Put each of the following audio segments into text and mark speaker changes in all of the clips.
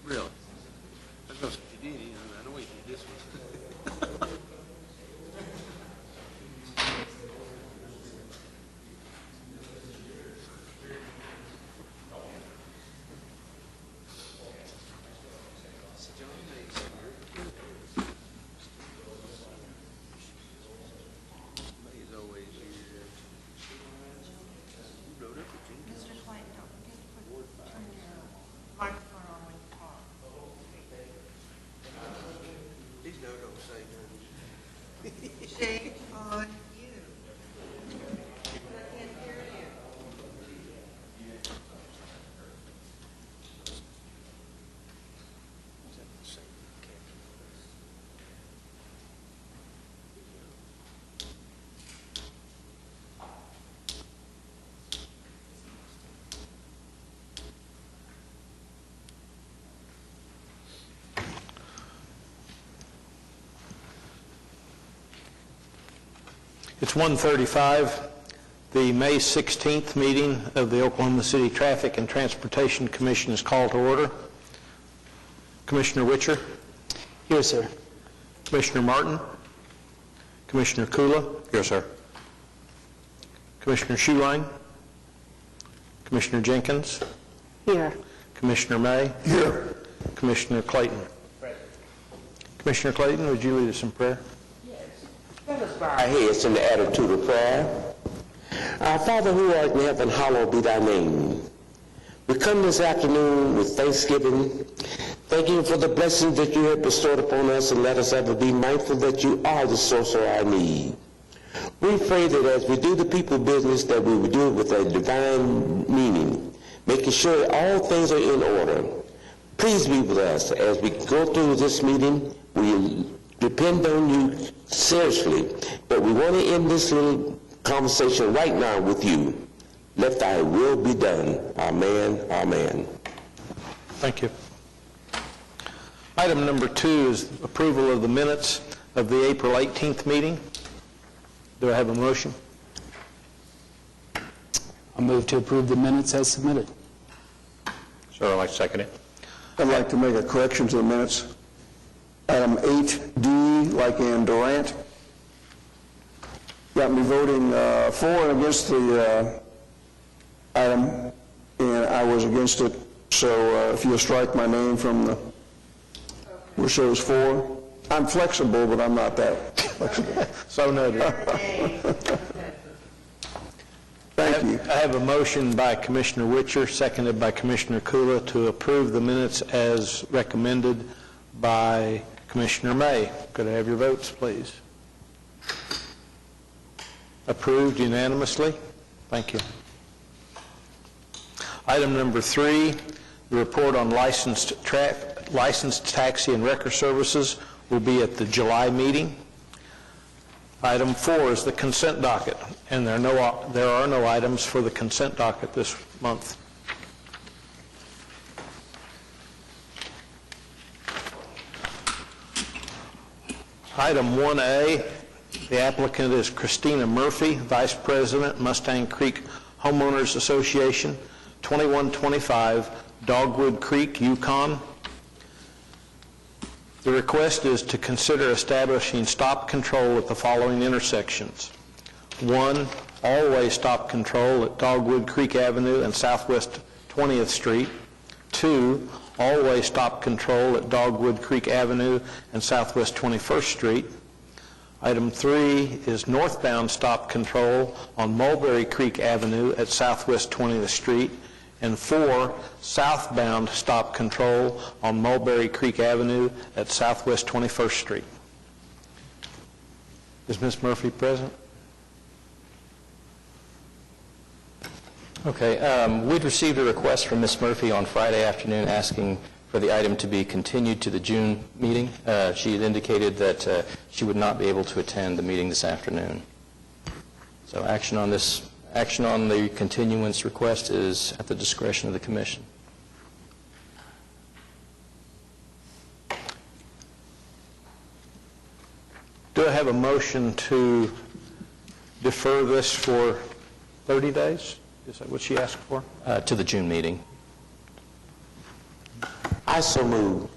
Speaker 1: Really? I know you did. I know he did this one. He's always here. You wrote up the thing.
Speaker 2: Mr. Clayton, don't forget to turn your microphone on when you talk.
Speaker 1: These notes don't say nothing.
Speaker 2: Shake on you. I can't hear you.
Speaker 3: It's 1:35. The May 16th meeting of the Oklahoma City Traffic and Transportation Commission is called to order. Commissioner Witcher.
Speaker 4: Here, sir.
Speaker 3: Commissioner Martin. Commissioner Kula.
Speaker 4: Here, sir.
Speaker 3: Commissioner Schuline. Commissioner Jenkins.
Speaker 2: Here.
Speaker 3: Commissioner May.
Speaker 4: Here.
Speaker 3: Commissioner Clayton. Commissioner Clayton, would you lead us in prayer?
Speaker 5: Let us bow our heads in the attitude of prayer. Our Father who art in heaven, hallowed be thy name. We come this afternoon with thanksgiving, thanking you for the blessings that you have bestowed upon us, and let us ever be mindful that you are the source of our need. We pray that as we do the people business, that we will do it with a divine meaning, making sure that all things are in order. Please be with us as we go through this meeting. We depend on you seriously, but we want to end this little conversation right now with you. Let thy will be done. Amen. Amen.
Speaker 3: Thank you. Item number 2 is approval of the minutes of the April 18th meeting. Do I have a motion?
Speaker 4: I move to approve the minutes as submitted.
Speaker 3: Sir, I'd like to second it.
Speaker 6: I'd like to make a correction to the minutes. Item 8D, like in Durant, got me voting for and against the item, and I was against it. So if you'll strike my name from the where it shows for. I'm flexible, but I'm not that flexible.
Speaker 3: So noted.
Speaker 6: Thank you.
Speaker 3: I have a motion by Commissioner Witcher, seconded by Commissioner Kula, to approve the minutes as recommended by Commissioner May. Could I have your votes, please? Approved unanimously. Thank you. Item number 3, the report on licensed taxi and wrecker services will be at the July meeting. Item 4 is the consent docket, and there are no items for the consent docket this month. Item 1A, the applicant is Christina Murphy, Vice President, Mustang Creek Homeowners Association, 2125 Dogwood Creek, Yukon. The request is to consider establishing stop control at the following intersections. 1, all-way stop control at Dogwood Creek Avenue and Southwest 20th Street. 2, all-way stop control at Dogwood Creek Avenue and Southwest 21st Street. Item 3 is northbound stop control on Mulberry Creek Avenue at Southwest 20th Street. And 4, southbound stop control on Mulberry Creek Avenue at Southwest 21st Street. Is Ms. Murphy present?
Speaker 7: Okay, we'd received a request from Ms. Murphy on Friday afternoon asking for the item to be continued to the June meeting. She had indicated that she would not be able to attend the meeting this afternoon. So action on the continuance request is at the discretion of the commission.
Speaker 3: Do I have a motion to defer this for 30 days? Is that what she asked for?
Speaker 7: To the June meeting.
Speaker 5: I so move.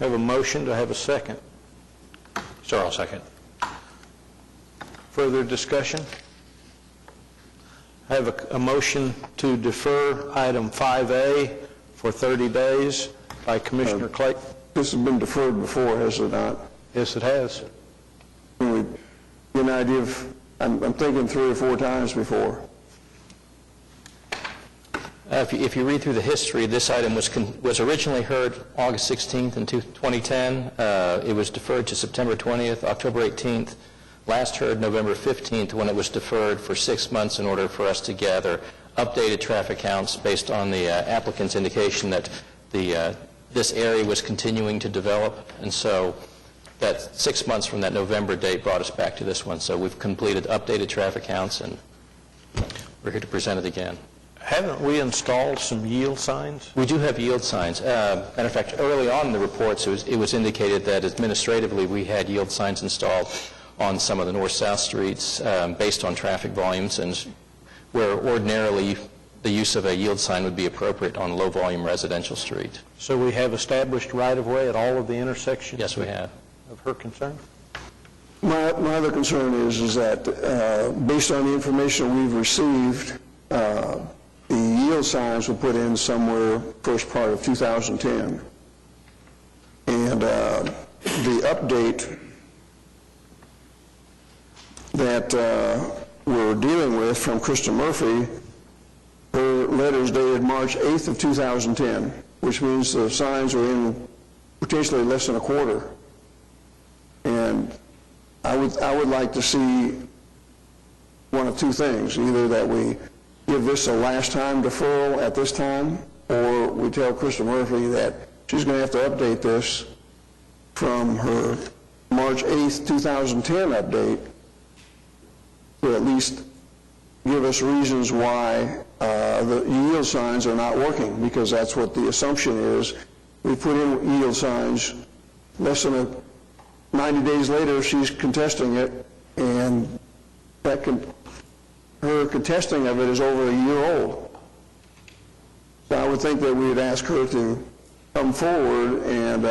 Speaker 3: I have a motion. Do I have a second?
Speaker 1: Sir, I'll second.
Speaker 3: Further discussion? I have a motion to defer item 5A for 30 days by Commissioner Clayton.
Speaker 6: This has been deferred before, has it not?
Speaker 3: Yes, it has.
Speaker 6: Can we get an idea of, I'm thinking 3 or 4 times before.
Speaker 7: If you read through the history, this item was originally heard August 16th in 2010. It was deferred to September 20th, October 18th. Last heard November 15th, when it was deferred for 6 months in order for us to gather updated traffic counts based on the applicant's indication that this area was continuing to develop. And so that 6 months from that November date brought us back to this one. So we've completed updated traffic counts, and we're here to present it again.
Speaker 3: Haven't we installed some yield signs?
Speaker 7: We do have yield signs. Matter of fact, early on in the reports, it was indicated that administratively we had yield signs installed on some of the north-south streets based on traffic volumes, and where ordinarily the use of a yield sign would be appropriate on a low-volume residential street.
Speaker 3: So we have established right-of-way at all of the intersections?
Speaker 7: Yes, we have.
Speaker 3: Of her concern?
Speaker 6: My other concern is that based on the information we've received, the yield signs were put in somewhere first part of 2010. And the update that we're dealing with from Krista Murphy, her letters dated March 8th of 2010, which means the signs are in potentially less than a quarter. And I would like to see one of two things: either that we give this a last time deferral at this time, or we tell Krista Murphy that she's going to have to update this from her March 8th, 2010 update to at least give us reasons why the yield signs are not working, because that's what the assumption is. We put in yield signs, less than 90 days later she's contesting it, and her contesting of it is over a year old. So I would think that we would ask her to come forward and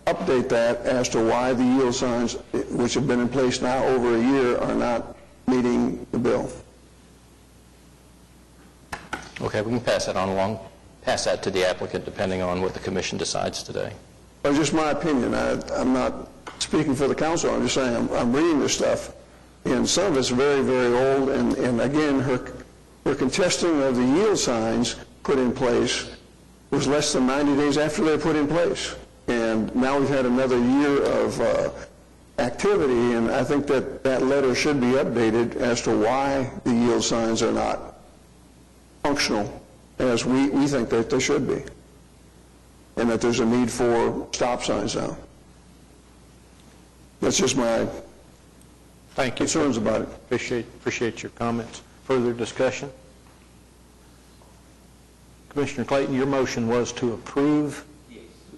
Speaker 6: update that as to why the yield signs, which have been in place now over a year, are not meeting the bill.
Speaker 7: Okay, we can pass that to the applicant depending on what the commission decides today.
Speaker 6: That's just my opinion. I'm not speaking for the council. I'm just saying I'm reading this stuff, and some of it's very, very old. And again, her contesting of the yield signs put in place was less than 90 days after they were put in place. And now we've had another year of activity, and I think that letter should be updated as to why the yield signs are not functional as we think that they should be, and that there's a need for stop signs now. That's just my
Speaker 3: Thank you.
Speaker 6: concerns about it.
Speaker 3: Appreciate your comments. Further discussion? Commissioner Clayton, your motion was to approve,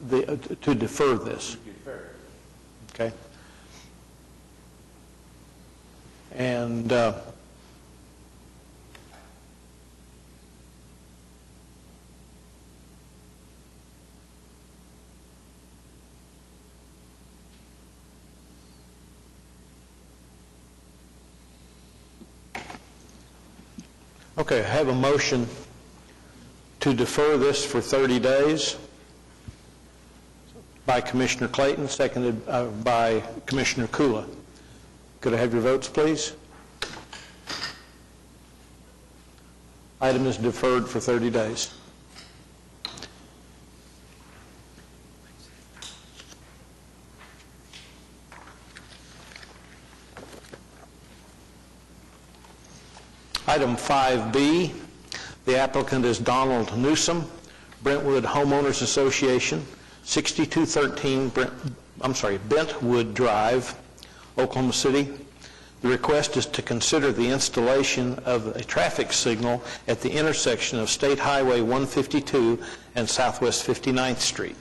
Speaker 3: to defer this. Okay. And Okay, I have a motion to defer this for 30 days by Commissioner Clayton, seconded by Commissioner Kula. Could I have your votes, please? Item is deferred for 30 days. Item 5B, the applicant is Donald Newsom, Brentwood Homeowners Association, 6213 Bentwood Drive, Oklahoma City. The request is to consider the installation of a traffic signal at the intersection of State Highway 152 and Southwest 59th Street.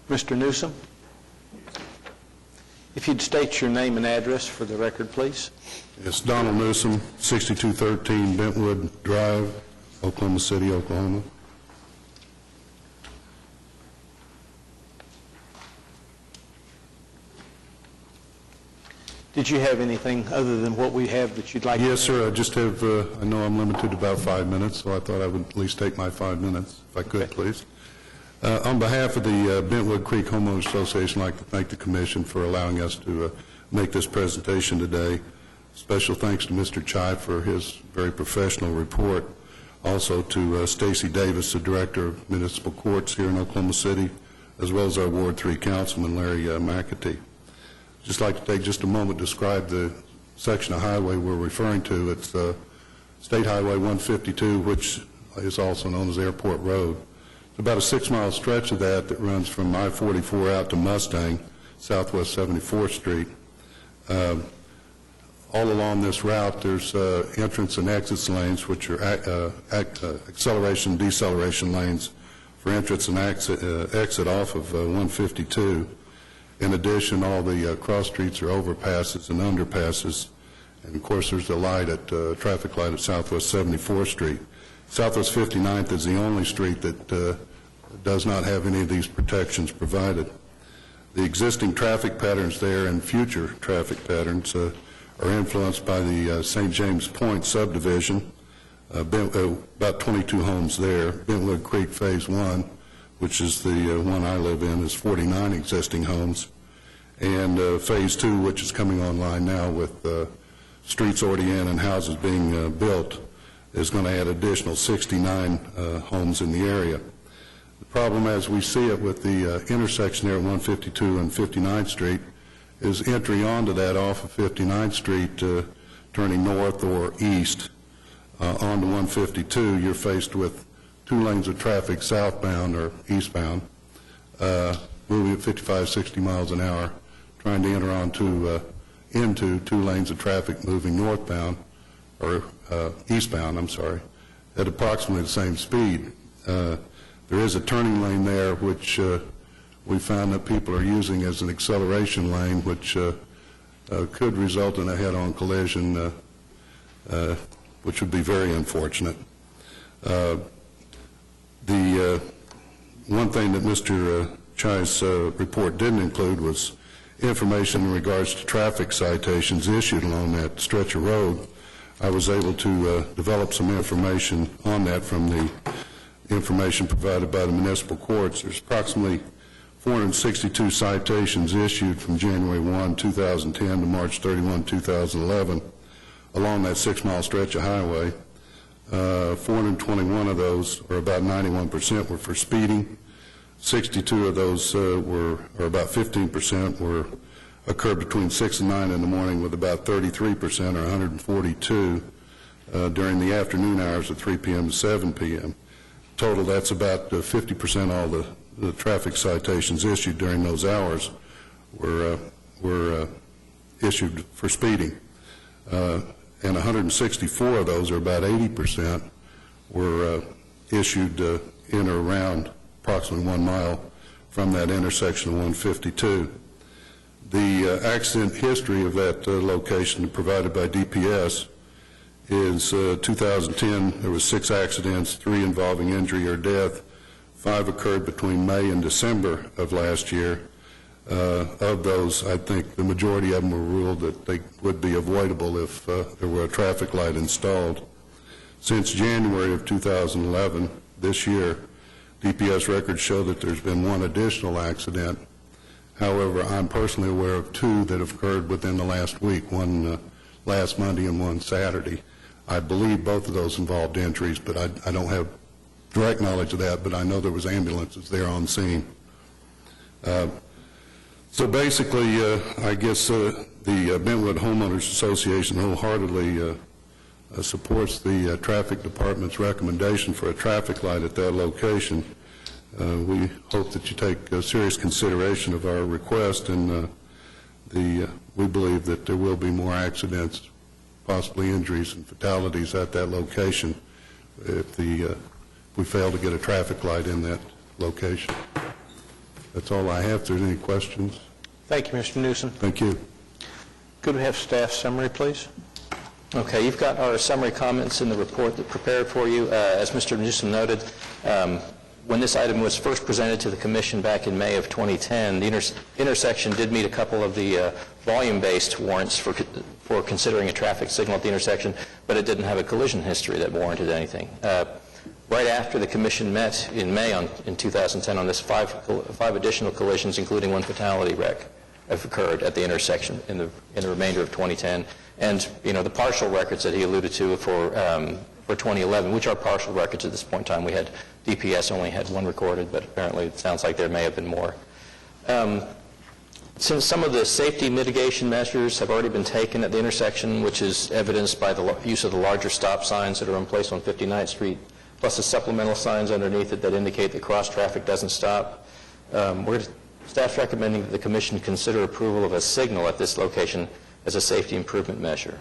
Speaker 3: Mr. Newsom, if you'd state your name and address for the record, please.
Speaker 8: It's Donald Newsom, 6213 Bentwood Drive, Oklahoma City, Oklahoma.
Speaker 3: Did you have anything other than what we have that you'd like to
Speaker 8: Yes, sir. I just have, I know I'm limited to about 5 minutes, so I thought I would at least take my 5 minutes, if I could,
Speaker 3: Okay.
Speaker 8: please. On behalf of the Bentwood Creek Homeowners Association, I'd like to thank the Commission for allowing us to make this presentation today. Special thanks to Mr. Chai for his very professional report. Also to Stacy Davis, the Director of Municipal Courts here in Oklahoma City, as well as our Ward 3 Councilman, Larry McAtee. Just like to take just a moment to describe the section of highway we're referring to. It's State Highway 152, which is also known as Airport Road. It's about a 6-mile stretch of that runs from I-44 out to Mustang, Southwest 74th Street. All along this route, there's entrance and exit lanes, which are acceleration and deceleration lanes for entrance and exit off of 152. In addition, all the cross streets are overpasses and underpasses. And of course, there's a traffic light at Southwest 74th Street. Southwest 59th is the only street that does not have any of these protections provided. The existing traffic patterns there and future traffic patterns are influenced by the St. James Point subdivision, about 22 homes there. Bentwood Creek Phase 1, which is the one I live in, is 49 existing homes. And Phase 2, which is coming online now with streets already in and houses being built, is going to add additional 69 homes in the area. The problem as we see it with the intersection there at 152 and 59th Street is entry onto that off of 59th Street, turning north or east onto 152, you're faced with 2 lanes of traffic southbound or eastbound, moving at 55, 60 miles an hour, trying to enter into 2 lanes of traffic moving northbound, or eastbound, I'm sorry, at approximately the same speed. There is a turning lane there which we found that people are using as an acceleration lane, which could result in a head-on collision, which would be very unfortunate. The one thing that Mr. Chai's report didn't include was information in regards to traffic citations issued along that stretch of road. I was able to develop some information on that from the information provided by the municipal courts. There's approximately 462 citations issued from January 1, 2010 to March 31, 2011 along that 6-mile stretch of highway. 421 of those, or about 91%, were for speeding. 62 of those or about 15%, occurred between 6 and 9 in the morning, with about 33%, or 142, during the afternoon hours of 3 p.m. to 7 p.m. Total, that's about 50% all the traffic citations issued during those hours were issued for speeding. And 164 of those, or about 80%, were issued in or around approximately 1 mile from that intersection of 152. The accident history of that location provided by DPS is 2010, there was 6 accidents, 3 involving injury or death. 5 occurred between May and December of last year. Of those, I think the majority of them were ruled that they would be avoidable if there were a traffic light installed. Since January of 2011, this year, DPS records show that there's been one additional accident. However, I'm personally aware of two that have occurred within the last week, one last Monday and one Saturday. I believe both of those involved injuries, but I don't have direct knowledge of that, but I know there was ambulances there on scene. So basically, I guess the Bentwood Homeowners Association wholeheartedly supports the traffic department's recommendation for a traffic light at that location. We hope that you take serious consideration of our request, and we believe that there will be more accidents, possibly injuries and fatalities at that location if we fail to get a traffic light in that location. That's all I have. If there's any questions.
Speaker 3: Thank you, Mr. Newsom.
Speaker 8: Thank you.
Speaker 3: Could we have staff summary, please?
Speaker 7: Okay, you've got our summary comments in the report that prepared for you. As Mr. Newsom noted, when this item was first presented to the Commission back in May of 2010, the intersection did meet a couple of the volume-based warrants for considering a traffic signal at the intersection, but it didn't have a collision history that warranted anything. Right after the Commission met in May in 2010 on this, five additional collisions, including one fatality wreck, have occurred at the intersection in the remainder of 2010. And, the partial records that he alluded to for 2011, which are partial records at this point in time. We had DPS only had one recorded, but apparently it sounds like there may have been more. Since some of the safety mitigation measures have already been taken at the intersection, which is evidenced by the use of the larger stop signs that are in place on 59th Street, plus the supplemental signs underneath it that indicate that cross traffic doesn't stop, staff's recommending that the Commission consider approval of a signal at this location as a safety improvement measure.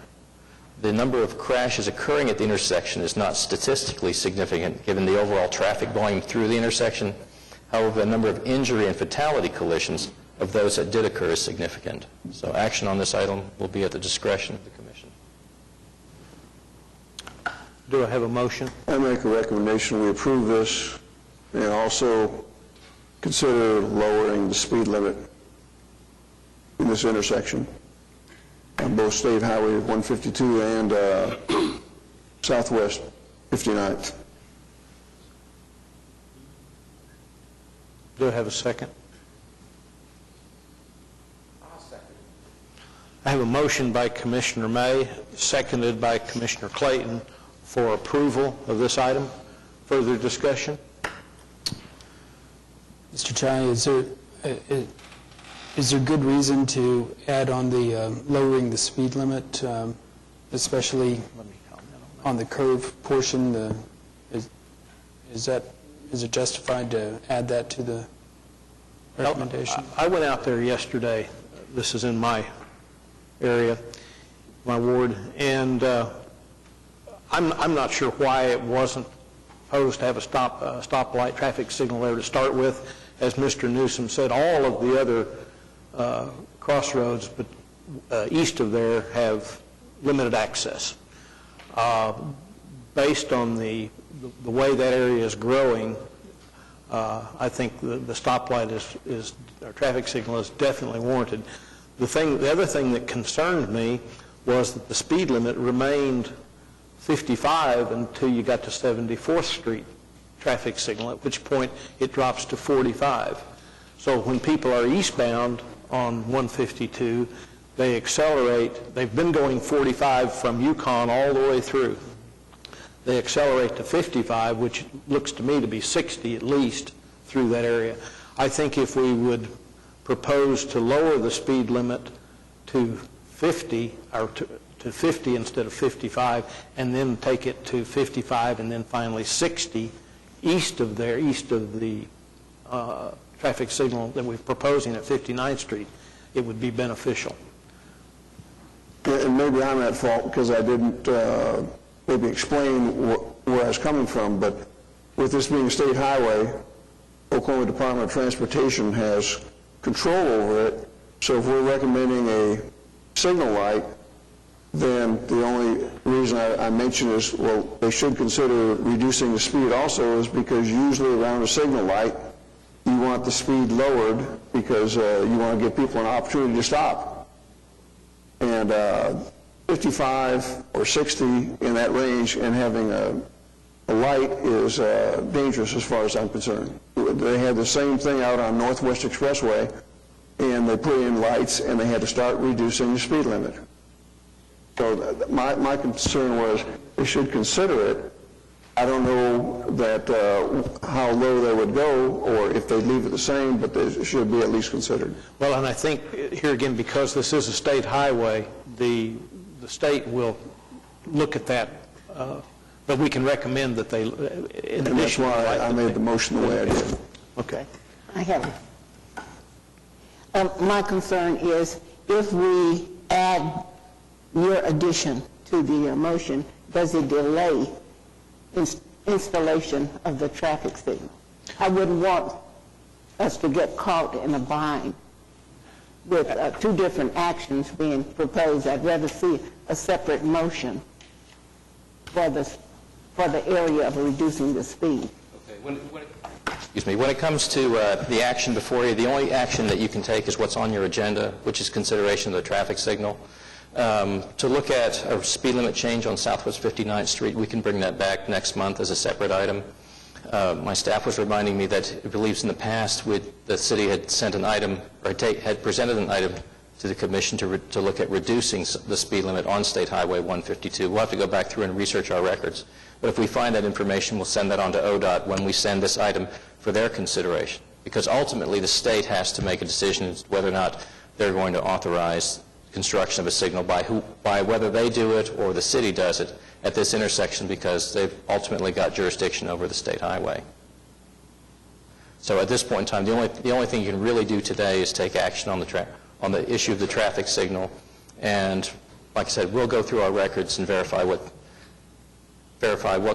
Speaker 7: The number of crashes occurring at the intersection is not statistically significant given the overall traffic volume through the intersection. However, the number of injury and fatality collisions of those that did occur is significant. So action on this item will be at the discretion of the Commission.
Speaker 3: Do I have a motion?
Speaker 6: I make a recommendation we approve this and also consider lowering the speed limit in this intersection on both State Highway 152 and Southwest 59th.
Speaker 3: Do I have a second? I have a motion by Commissioner May, seconded by Commissioner Clayton for approval of this item. Further discussion?
Speaker 4: Mr. Chai, is there good reason to add on the lowering the speed limit, especially on the curve portion? Is it justified to add that to the recommendation?
Speaker 3: I went out there yesterday. This is in my area, my ward, and I'm not sure why it wasn't proposed to have a stoplight traffic signal there to start with. As Mr. Newsom said, all of the other crossroads but east of there have limited access. Based on the way that area is growing, I think the stoplight or traffic signal is definitely warranted. The other thing that concerned me was that the speed limit remained 55 until you got to 74th Street traffic signal, at which point it drops to 45. So when people are eastbound on 152, they accelerate. They've been going 45 from Yukon all the way through. They accelerate to 55, which looks to me to be 60 at least through that area. I think if we would propose to lower the speed limit to 50, or to 50 instead of 55, and then take it to 55 and then finally 60 east of the traffic signal that we're proposing at 59th Street, it would be beneficial.
Speaker 6: And maybe I'm at fault because I didn't maybe explain where I was coming from, but with this being a state highway, Oklahoma Department of Transportation has control over it. So if we're recommending a signal light, then the only reason I mention is, well, they should consider reducing the speed also is because usually around a signal light, you want the speed lowered because you want to give people an opportunity to stop. And 55 or 60 in that range and having a light is dangerous as far as I'm concerned. They had the same thing out on Northwest Expressway, and they put in lights, and they had to start reducing the speed limit. So my concern was they should consider it. I don't know that how low they would go, or if they'd leave it the same, but they should be at least considered.
Speaker 3: Well, and I think here again, because this is a state highway, the state will look at that, but we can recommend that they, in
Speaker 6: And that's
Speaker 3: addition...
Speaker 6: why I made the motion the way I did.
Speaker 3: Okay.
Speaker 9: I have. My concern is if we add your addition to the motion, does it delay installation of the traffic signal? I wouldn't want us to get caught in a bind with two different actions being proposed. I'd rather see a separate motion for the area of reducing the speed.
Speaker 7: Okay. When it comes to the action before you, the only action that you can take is what's on your agenda, which is consideration of the traffic signal. To look at a speed limit change on Southwest 59th Street, we can bring that back next month as a separate item. My staff was reminding me that it believes in the past the city had sent an item, or had presented an item to the commission to look at reducing the speed limit on State Highway 152. We'll have to go back through and research our records. But if we find that information, we'll send that on to ODOT when we send this item for their consideration. Because ultimately, the state has to make a decision as to whether or not they're going to authorize construction of a signal by whether they do it or the city does it at this intersection, because they've ultimately got jurisdiction over the state highway. So at this point in time, the only thing you can really do today is take action on the issue of the traffic signal. And like I said, we'll go through our records and verify what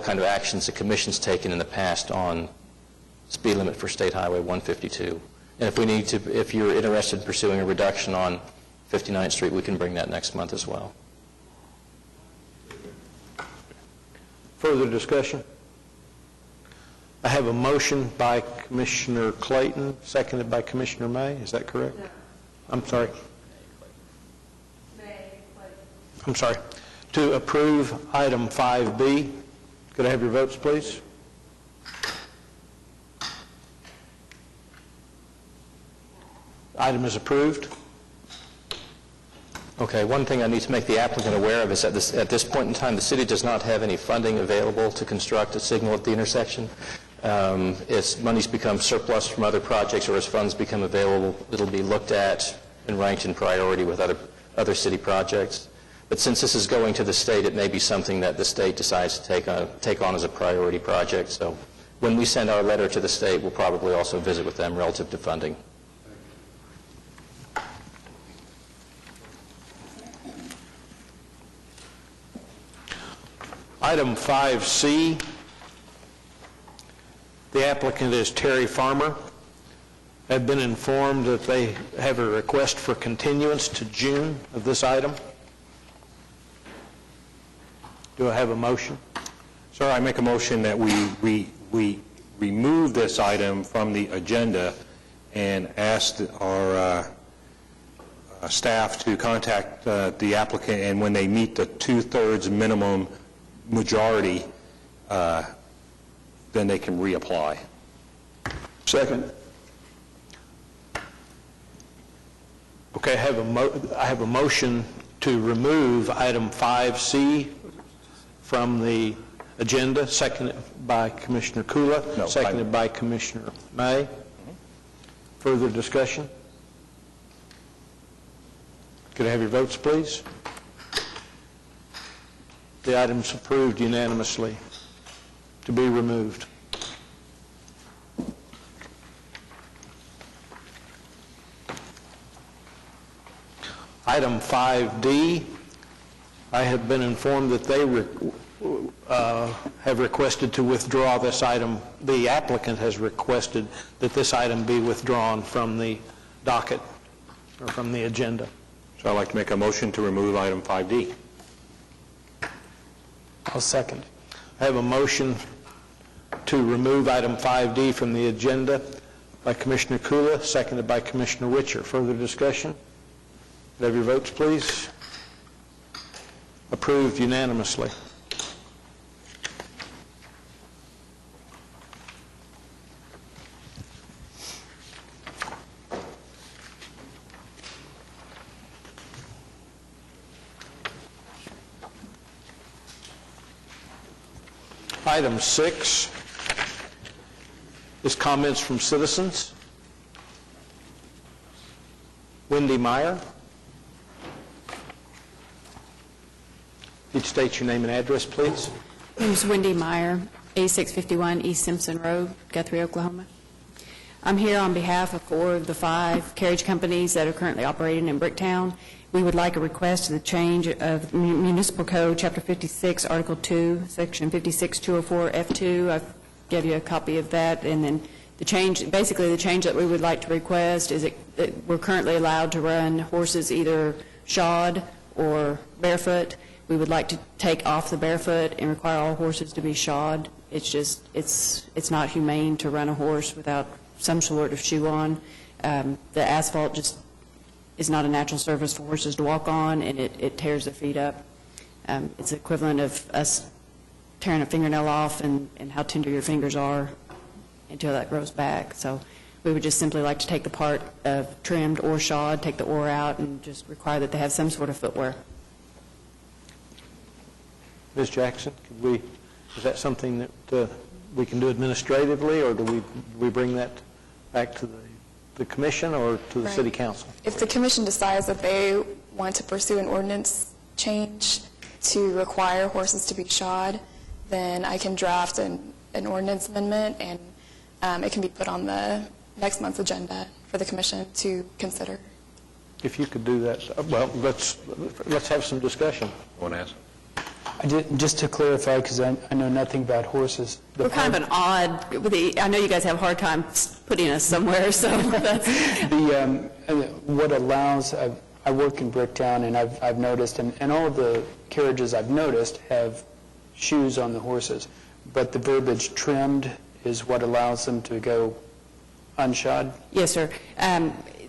Speaker 7: kind of actions the commission's taken in the past on speed limit for State Highway 152. And if you're interested in pursuing a reduction on 59th Street, we can bring that next month as well.
Speaker 3: Further discussion? I have a motion by Commissioner Clayton, seconded by Commissioner May. Is that correct?
Speaker 2: No.
Speaker 3: I'm sorry.
Speaker 2: May,
Speaker 3: I'm sorry. To approve item 5B. Could I have your votes, please? Item is approved.
Speaker 7: Okay, one thing I need to make the applicant aware of is that at this point in time, the city does not have any funding available to construct a signal at the intersection. As monies become surplus from other projects or as funds become available, it'll be looked at and ranked in priority with other city projects. But since this is going to the state, it may be something that the state decides to take on as a priority project. So when we send our letter to the state, we'll probably also visit with them relative to funding.
Speaker 3: Item 5C, the applicant is Terry Farmer. I've been informed that they have a request for continuance to June of this item. Do I have a motion?
Speaker 10: Sir, I make a motion that we remove this item from the agenda and ask our staff to contact the applicant, and when they meet the 2/3 minimum majority, then they can reapply.
Speaker 6: Second.
Speaker 3: Okay, I have a motion to remove item 5C from the agenda, seconded by Commissioner Kula,
Speaker 10: No,
Speaker 3: seconded by Commissioner May. Further discussion? Could I have your votes, please? The item is approved unanimously to be removed. Item 5D, I have been informed that they have requested to withdraw this item. The applicant has requested that this item be withdrawn from the docket or from the agenda.
Speaker 10: So I'd like to make a motion to remove item 5D.
Speaker 4: I'll second.
Speaker 3: I have a motion to remove item 5D from the agenda. by Commissioner Kula, seconded by Commissioner Witcher. Further discussion? Could I have your votes, please? Approved unanimously. Item 6 is comments from citizens. Wendy Meyer. Could you state your name and address, please?
Speaker 11: My name is Wendy Meyer, 8651 East Simpson Road, Guthrie, Oklahoma. I'm here on behalf of 4 of the 5 carriage companies that are currently operating in Bricktown. We would like a request to the change of Municipal Code, Chapter 56, Article 2, Section 56204 F2. I've gave you a copy of that, and then the change, basically the change that we would like to request is that we're currently allowed to run horses either shod or barefoot. We would like to take off the barefoot and require all horses to be shod. It's just, it's not humane to run a horse without some sort of shoe on. The asphalt just is not a natural surface for horses to walk on, and it tears their feet up. It's equivalent of us tearing a fingernail off and how tender your fingers are until that grows back. So we would just simply like to take the part of trimmed or shod, take the or out, and just require that they have some sort of footwear.
Speaker 3: Ms. Jackson, is that something that we can do administratively, or do we bring that back to the commission or to the city council?
Speaker 12: If the commission decides that they want to pursue an ordinance change to require horses to be shod, then I can draft an ordinance amendment, and it can be put on the next month's agenda for the commission to consider.
Speaker 3: If you could do that, well, let's have some discussion.
Speaker 10: Want to ask?
Speaker 4: Just to clarify, because I know nothing about horses.
Speaker 11: We're kind of an odd, I know you guys have a hard time putting us somewhere, so that's...
Speaker 4: What allows, I work in Bricktown, and I've noticed, and all of the carriages I've noticed have shoes on the horses, but the verbiage trimmed is what allows them to go unshod?
Speaker 11: Yes, sir.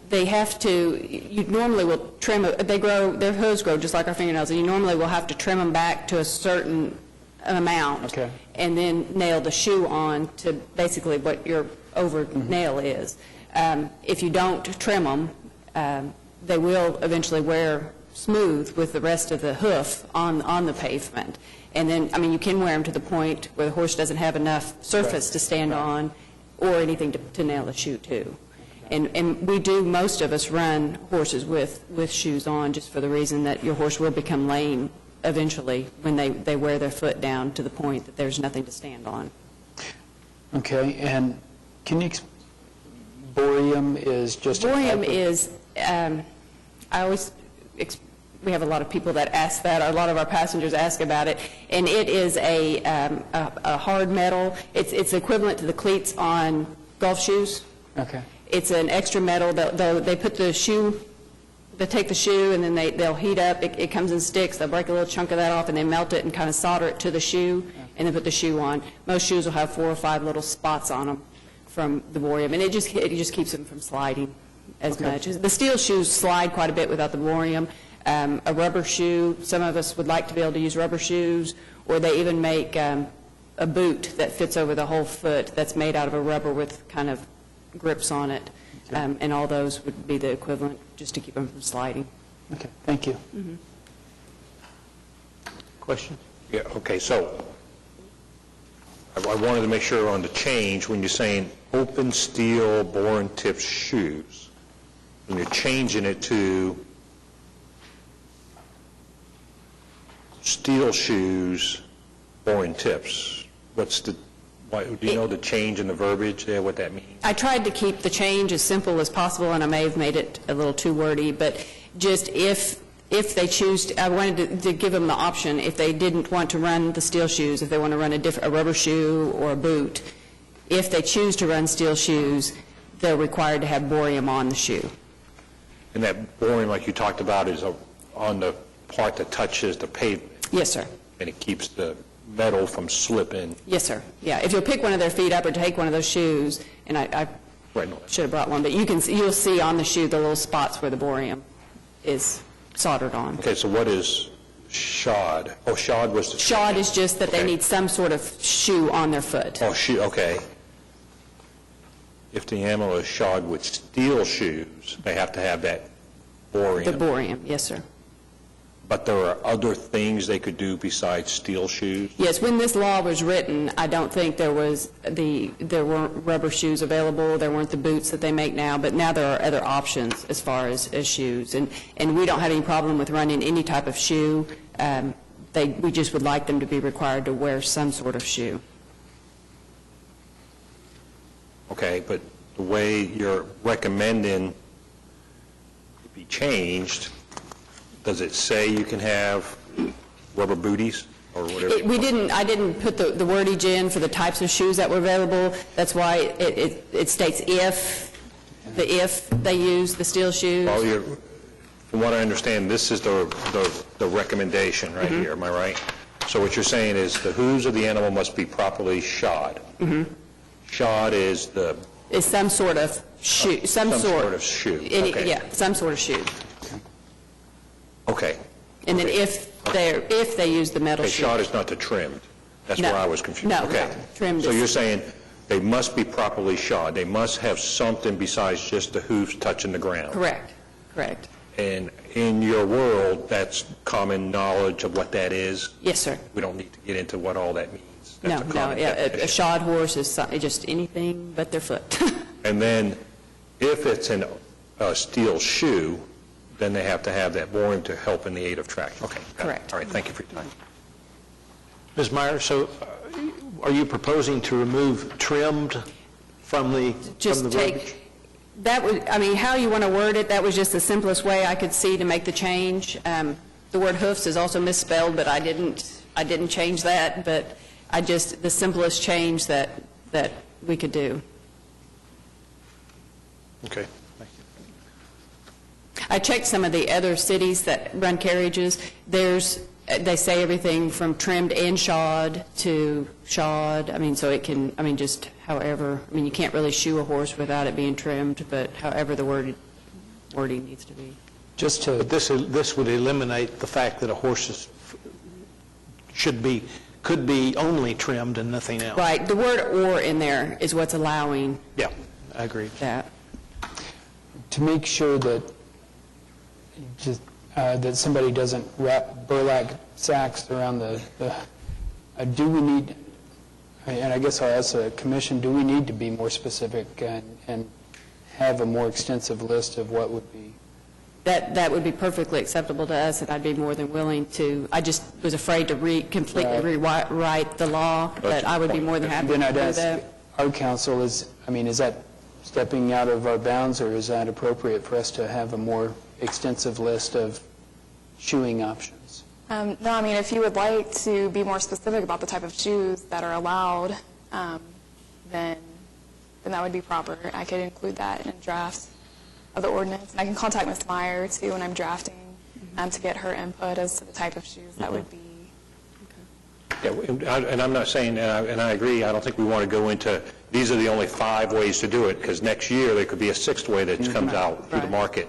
Speaker 11: They have to, you normally will trim, their hooves grow just like our fingernails, and you normally will have to trim them back to a certain amount.
Speaker 4: Okay.
Speaker 11: And then nail the shoe on to basically what your over nail is. If you don't trim them, they will eventually wear smooth with the rest of the hoof on the pavement. And then, I mean, you can wear them to the point where the horse doesn't have enough surface to stand on or anything to nail the shoe to. And we do, most of us run horses with shoes on, just for the reason that your horse will become lame eventually when they wear their foot down to the point that there's nothing to stand on.
Speaker 4: Okay, and can you Boreum is just
Speaker 11: Boreum is, we have a lot of people that ask that, a lot of our passengers ask about it, and it is a hard metal. It's equivalent to the cleats on golf shoes.
Speaker 4: Okay.
Speaker 11: It's an extra metal. They put the shoe, they take the shoe, and then they'll heat up. It comes in sticks. They'll break a little chunk of that off, and they melt it and kind of solder it to the shoe, and then put the shoe on. Most shoes will have 4 or 5 little spots on them from the Boreum, and it just keeps them from sliding as much. The steel shoes slide quite a bit without the Boreum. A rubber shoe, some of us would like to be able to use rubber shoes, or they even make a boot that fits over the whole foot that's made out of a rubber with kind of grips on it, and all those would be the equivalent, just to keep them from sliding.
Speaker 4: Okay, thank you.
Speaker 11: Mm-hmm.
Speaker 3: Question?
Speaker 10: Yeah, okay, so I wanted to make sure on the change, when you're saying open steel boring tip shoes, when you're changing it to steel shoes, boring tips, do you know the change in the verbiage there, what that means?
Speaker 11: I tried to keep the change as simple as possible, and I may have made it a little too wordy, but just if they choose to, I wanted to give them the option, if they didn't want to run the steel shoes, if they want to run a rubber shoe or a boot, if they choose to run steel shoes, they're required to have Boreum on the shoe.
Speaker 10: And that boring, like you talked about, is on the part that touches the pavement?
Speaker 11: Yes, sir.
Speaker 10: And it keeps the metal from slipping?
Speaker 11: Yes, sir. Yeah, if you'll pick one of their feet up or take one of those shoes, and
Speaker 10: Right, no.
Speaker 11: should have brought one, but you'll see on the shoe the little spots where the boreum is soldered on.
Speaker 10: Okay, so what is shod? Oh, shod was the...
Speaker 11: Shod is just that they
Speaker 10: Okay.
Speaker 11: need some sort of shoe on their foot.
Speaker 10: Oh, shoe, okay. If the animal is shod with steel shoes, they have to have that boreum.
Speaker 11: The boreum, yes, sir.
Speaker 10: But there are other things they could do besides steel shoes?
Speaker 11: Yes, when this law was written, I don't think there weren't rubber shoes available, there weren't the boots that they make now, but now there are other options as far as shoes. And we don't have any problem with running any type of shoe. We just would like them to be required to wear some sort of shoe.
Speaker 10: Okay, but the way you're recommending it be changed, does it say you can have rubber booties or whatever?
Speaker 11: I didn't put the wordage in for the types of shoes that were available. That's why it states if they use the steel shoes.
Speaker 10: Well, from what I understand, this is the recommendation right here, am I right? So what you're saying is the hooves of the animal must be properly shod. Shod is
Speaker 11: Some sort of shoe.
Speaker 10: Some sort of shoe, okay.
Speaker 11: Yeah, some sort of shoe.
Speaker 10: Okay.
Speaker 11: And then if they use the metal
Speaker 10: Okay,
Speaker 11: shoe.
Speaker 10: shod is not the trimmed. That's
Speaker 11: No.
Speaker 10: where I was confused.
Speaker 11: No,
Speaker 10: Okay.
Speaker 11: no, trimmed
Speaker 10: So
Speaker 11: is-
Speaker 10: you're saying they must be properly shod. They must have something besides just the hooves touching the ground.
Speaker 11: Correct.
Speaker 10: And in your world, that's common knowledge of what that is?
Speaker 11: Yes, sir.
Speaker 10: We don't need to get into what all that means.
Speaker 11: No,
Speaker 10: That's a common
Speaker 11: yeah, a
Speaker 10: definition.
Speaker 11: shod horse is just anything but their foot.
Speaker 10: And then if it's a steel shoe, then they have to have that boring to help in the aid of traction. Okay. got it.
Speaker 11: Correct.
Speaker 10: All right, thank you for your time.
Speaker 3: Ms. Meyer, so are you proposing to remove trimmed from the
Speaker 11: Just
Speaker 3: verbiage?
Speaker 11: how you want to word it, that was just the simplest way I could see to make the change. The word hoofs is also misspelled, but I didn't change that, but the simplest change that we could do.
Speaker 3: Okay, thank you.
Speaker 11: I checked some of the other cities that run carriages. They say everything from trimmed and shod to shod. So it can, just however, you can't really shoe a horse without it being trimmed, but however the wording needs to be.
Speaker 3: But this would eliminate the fact that a horse could be only trimmed and nothing else.
Speaker 11: Right, the word "or" in there is what's allowing
Speaker 3: Yeah, I agree.
Speaker 11: that.
Speaker 4: To make sure that that somebody doesn't wrap burlap sacks around do we need, and I guess I'll ask the commission, do we need to be more specific and have a more extensive list of what would be?
Speaker 11: That would be perfectly acceptable to us, and I'd be more than willing to. I just was afraid to completely rewrite the law, but I would be more than happy to
Speaker 4: Then
Speaker 11: do
Speaker 4: I'd ask
Speaker 11: that.
Speaker 4: our council, is that stepping out of our bounds, or is that appropriate for us to have a more extensive list of shoeing options?
Speaker 12: No, if you would like to be more specific about the type of shoes that are allowed, then that would be proper. I could include that in a draft of the ordinance. And I can contact Ms. Meyer, too, when I'm drafting, to get her input as to the type of shoes that would be.
Speaker 10: Yeah, and I'm not saying, and I agree, I don't think we want to go into, these are the only 5 ways to do it, because next year there could be a 6th way that comes out through the market.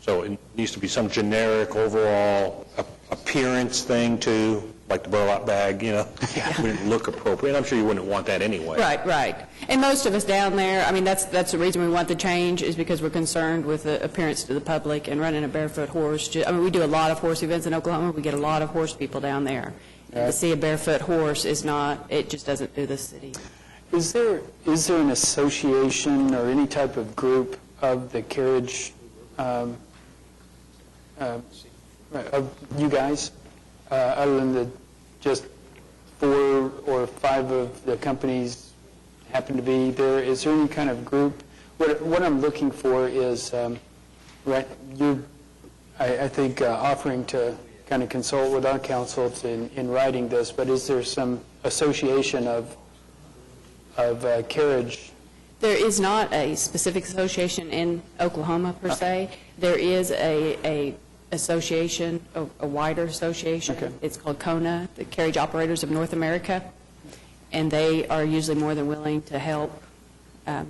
Speaker 10: So it needs to be some generic overall appearance thing too, like the burlap bag, wouldn't look appropriate. I'm sure you wouldn't want that anyway.
Speaker 11: Right. And most of us down there, that's the reason we want the change, is because we're concerned with the appearance to the public and running a barefoot horse. We do a lot of horse events in Oklahoma. We get a lot of horse people down there. And to see a barefoot horse it just doesn't do the city.
Speaker 4: Is there an association or any type of group of the carriage, of you guys, other than just 4 or 5 of the companies happen to be there? Is there any kind of group? What I'm looking for is, I think offering to kind of consult with our council in writing this, but is there some association of carriage?
Speaker 11: There is not a specific association in Oklahoma, per se. There is a association, a wider association.
Speaker 4: Okay.
Speaker 11: It's called KONA, the Carriage Operators of North America, and they are usually more than willing to help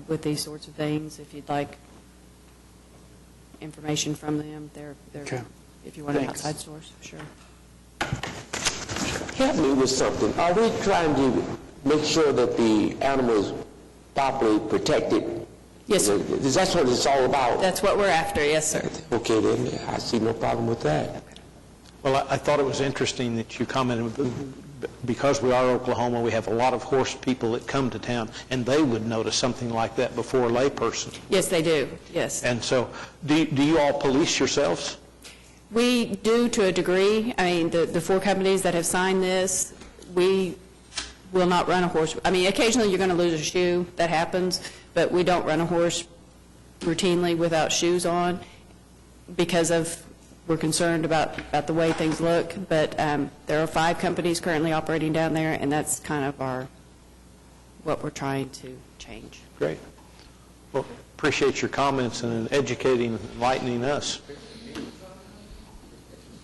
Speaker 11: with these sorts of things. If you'd like information from them, they're
Speaker 4: Okay.
Speaker 11: if you want an
Speaker 4: Thanks.
Speaker 11: outside source, sure.
Speaker 5: Help me with something. Are we trying to make sure that the animal is properly protected?
Speaker 11: Yes, sir.
Speaker 5: Is that what it's all about?
Speaker 11: That's what we're after, yes, sir.
Speaker 5: Okay, then, I see no problem with that.
Speaker 3: Well, I thought it was interesting that you commented, because we are Oklahoma, we have a lot of horse people that come to town, and they would notice something like that before a layperson.
Speaker 11: Yes, they do, yes.
Speaker 3: And so, do you all police yourselves?
Speaker 11: We do to a degree. I mean, the 4 companies that have signed this, we will not run a horse. I mean, occasionally you're going to lose a shoe, that happens, but we don't run a horse routinely without shoes on because we're concerned about the way things look. But there are 5 companies currently operating down there, and that's kind of what we're trying to change.
Speaker 3: Great. Well, appreciate your comments and educating and enlightening us.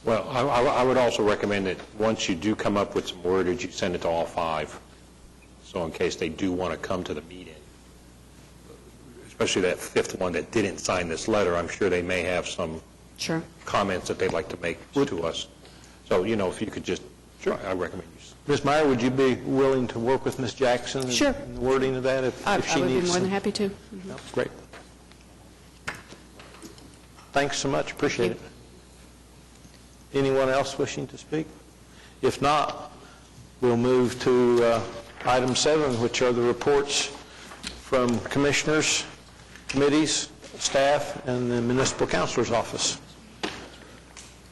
Speaker 10: Well, I would also recommend that once you do come up with some wordage, you send it to all 5. So in case they do want to come to the meeting, especially that 5th one that didn't sign this letter, I'm sure they may have some
Speaker 11: Sure.
Speaker 10: comments that they'd like to make to us. So, if you could just, sure, I recommend you.
Speaker 3: Ms. Meyer, would you be willing to work with Ms. Jackson?
Speaker 11: Sure.
Speaker 3: In the wording of that if
Speaker 11: I
Speaker 3: she
Speaker 11: would be
Speaker 3: needs
Speaker 11: more than
Speaker 3: some?
Speaker 11: happy to.
Speaker 3: No, great. Thanks so much, appreciate it. Anyone else wishing to speak? If not, we'll move to item 7, which are the reports from commissioners, committees, staff, and the municipal counselor's office.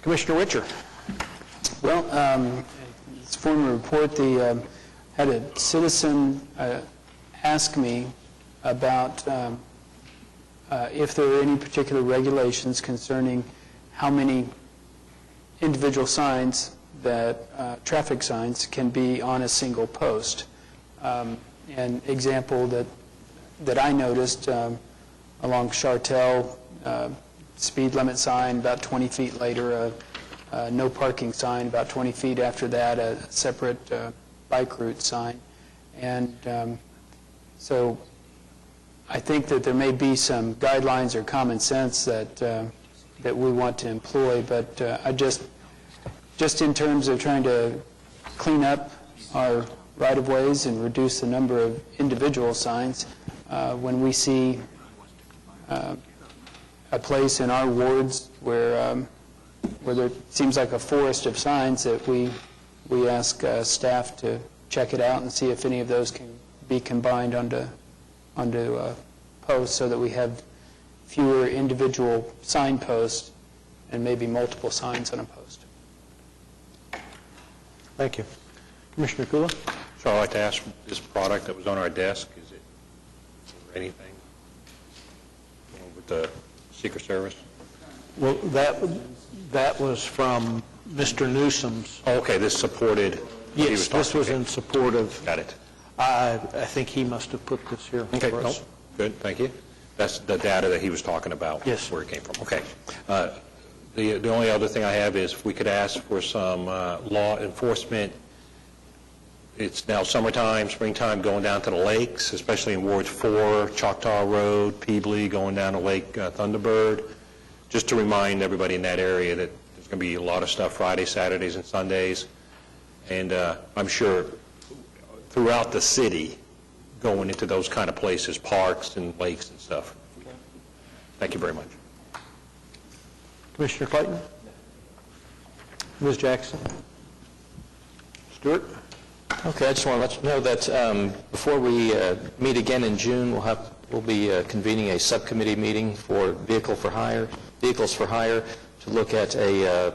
Speaker 3: Commissioner Witcher.
Speaker 4: Well, it's a former report. Had a citizen ask me about if there are any particular regulations concerning how many individual signs traffic signs can be on a single post. An example that I noticed along Chartel, speed limit sign, about 20 feet later, a no parking sign, about 20 feet after that, a separate bike route sign. And so I think that there may be some guidelines or common sense that we want to employ, but I just in terms of trying to clean up our right-of-ways and reduce the number of individual signs, when we see a place in our wards where there seems like a forest of signs, that we ask staff to check it out and see if any of those can be combined onto posts so that we have fewer individual signposts and maybe multiple signs on a post.
Speaker 3: Thank you. Commissioner Kula?
Speaker 10: So I'd like to ask, this product that was on our desk, is there anything with the Secret Service?
Speaker 3: Well, that was from Mr. Newsom's.
Speaker 10: Oh, okay, this supported what he
Speaker 3: Yes,
Speaker 10: talking
Speaker 3: this was
Speaker 10: about.
Speaker 3: in support of,
Speaker 10: Got it.
Speaker 3: I think he must have put this here
Speaker 10: Okay,
Speaker 3: for
Speaker 10: no,
Speaker 3: us.
Speaker 10: good, thank you. That's the data that he was talking about.
Speaker 3: Yes.
Speaker 10: Where it came from, okay. The only other thing I have is if we could ask for some law enforcement. It's now summertime, springtime, going down to the lakes, especially in Ward 4, Choctaw Road, Peebly, going down to Lake Thunderbird. Just to remind everybody in that area that there's going to be a lot of stuff Fridays, Saturdays, and Sundays. And I'm sure throughout the city, going into those kind of places, parks and lakes and stuff. Thank you very much.
Speaker 3: Commissioner Clayton? Ms. Jackson? Stewart?
Speaker 7: Okay, I just want to let you know that before we meet again in June, we'll be convening a subcommittee meeting for vehicles for hire, to look at a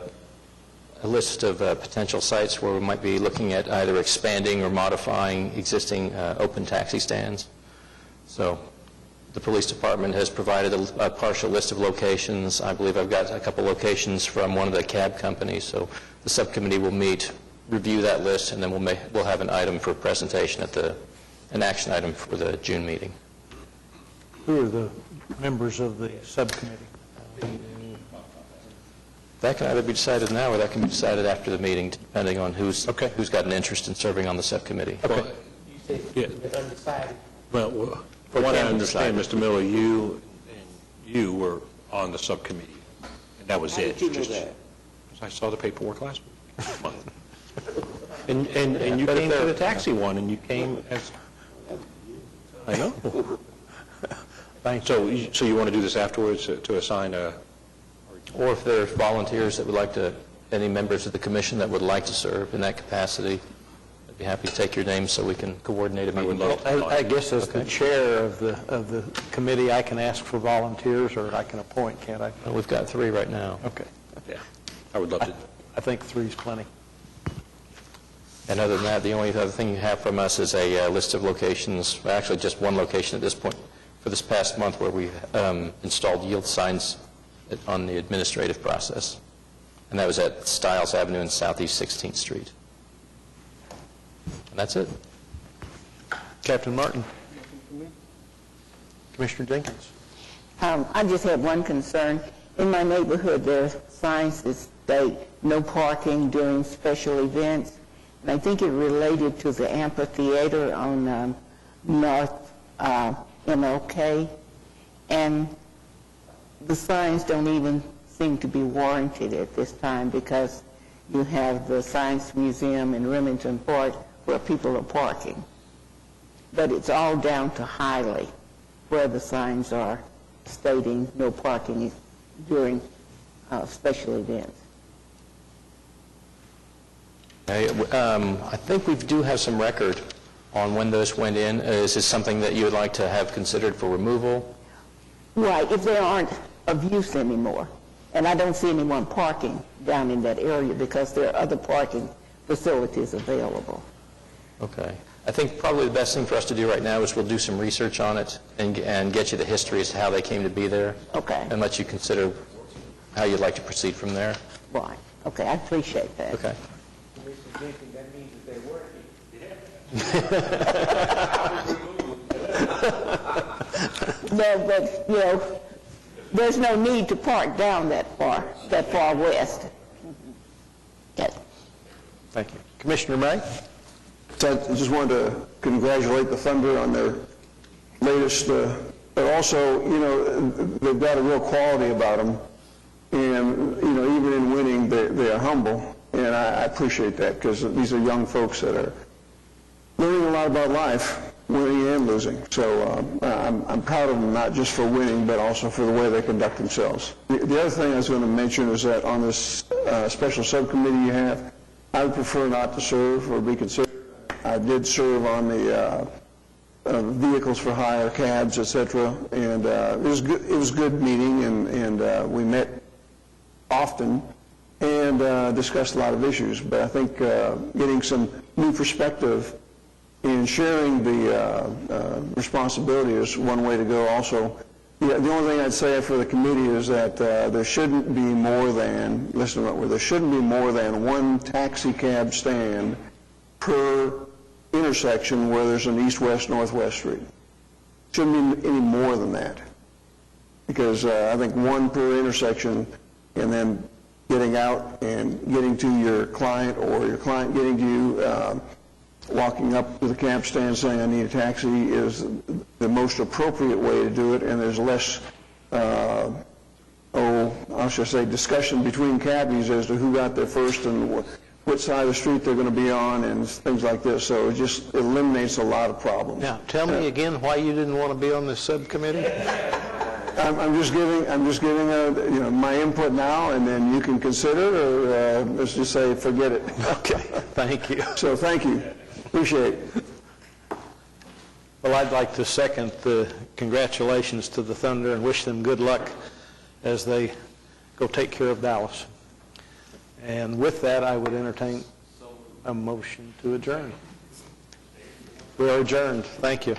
Speaker 7: list of potential sites where we might be looking at either expanding or modifying existing open taxi stands. So the police department has provided a partial list of locations. I believe I've got a couple locations from one of the cab companies, so the subcommittee will meet, review that list, and then we'll have an item for presentation an action item for the June meeting.
Speaker 3: Who are the members of the subcommittee?
Speaker 7: That can either be decided now or that can be decided after the meeting, depending on who's got an interest in serving on the subcommittee.
Speaker 3: Okay.
Speaker 10: Yeah. Well, From what I
Speaker 3: can be
Speaker 10: understand,
Speaker 3: decided.
Speaker 10: Mr. Miller, you were on the subcommittee, and that was
Speaker 5: How
Speaker 10: it.
Speaker 5: did you know
Speaker 10: Just-
Speaker 5: that?
Speaker 10: I saw the paperwork last month. And you came to the taxi one, and you came as, I know. So you want to do this afterwards to assign a,
Speaker 7: Or if there are volunteers that would like to, any members of the commission that would like to serve in that capacity, I'd be happy to take your names so we can coordinate a meeting.
Speaker 10: love
Speaker 3: I guess as the chair of the committee, I can ask for volunteers, or I can appoint, can't I?
Speaker 7: Well, we've got 3 right now.
Speaker 3: Okay.
Speaker 10: yeah, I would love to.
Speaker 3: I think 3 is plenty.
Speaker 7: And other than that, the only other thing you have from us is a list of locations, well, actually just one location at this point, for this past month where we installed yield signs on the administrative process. And that was at Stiles Avenue and Southeast 16th Street. And that's it.
Speaker 3: Captain Martin. Commissioner Jenkins.
Speaker 9: I just have one concern. In my neighborhood, there are signs that state no parking during special events. And I think it related to the amphitheater on North MLK. And the signs don't even seem to be warranted at this time because you have the Science Museum in Remington Park where people are parking. But it's all down to Hiley where the signs are stating no parking during special events.
Speaker 7: Okay, I think we do have some record on when those went in. Is this something that you would like to have considered for removal?
Speaker 9: Right, if they aren't of use anymore. And I don't see anyone parking down in that area because there are other parking facilities available.
Speaker 7: Okay. I think probably the best thing for us to do right now is we'll do some research on it and get you the history as to how they came to be there.
Speaker 9: Okay.
Speaker 7: And let you consider how you'd like to proceed from there.
Speaker 9: Right. Okay, I appreciate that.
Speaker 7: Okay.
Speaker 5: That means that they're working.
Speaker 9: No, but, you know, there's no need to park down that far west. Yes.
Speaker 3: Thank you. Commissioner May?
Speaker 6: So I just wanted to congratulate the Thunder on their latest, but also, you know, they've got a real quality about them. And, you know, even in winning, they are humble. And I appreciate that because these are young folks that are learning a lot about life, winning and losing. So I'm proud of them, not just for winning, but also for the way they conduct themselves. The other thing I was going to mention is that on this special subcommittee you have, I would prefer not to serve or be considered. I did serve on the vehicles for hire, cabs, etc., and it was good. It was a good meeting, and we met often and discussed a lot of issues. But I think getting some new perspective in sharing the responsibility is one way to go. Also, the only thing I'd say for the committee is that there shouldn't be more than, listen to what, there shouldn't be more than one taxi cab stand per intersection where there's an east-west, northwest street. Shouldn't be any more than that. Because I think one per intersection, and then getting out and getting to your client, or your client getting to you, walking up to the cab stand saying, I need a taxi, is the most appropriate way to do it, and there's less, I should say, discussion between cabbies as to who got there first and what side of the street they're going to be on and things like this. So it just eliminates a lot of problems.
Speaker 3: Now, tell me again why you didn't want to be on this subcommittee?
Speaker 6: I'm just giving my input now, and then you can consider, or let's just say forget it.
Speaker 3: Okay, thank you.
Speaker 6: So thank you. Appreciate it.
Speaker 3: Well, I'd like to second the congratulations to the Thunder and wish them good luck as they go take care of Dallas. And with that, I would entertain a motion to adjourn. We are adjourned. Thank you.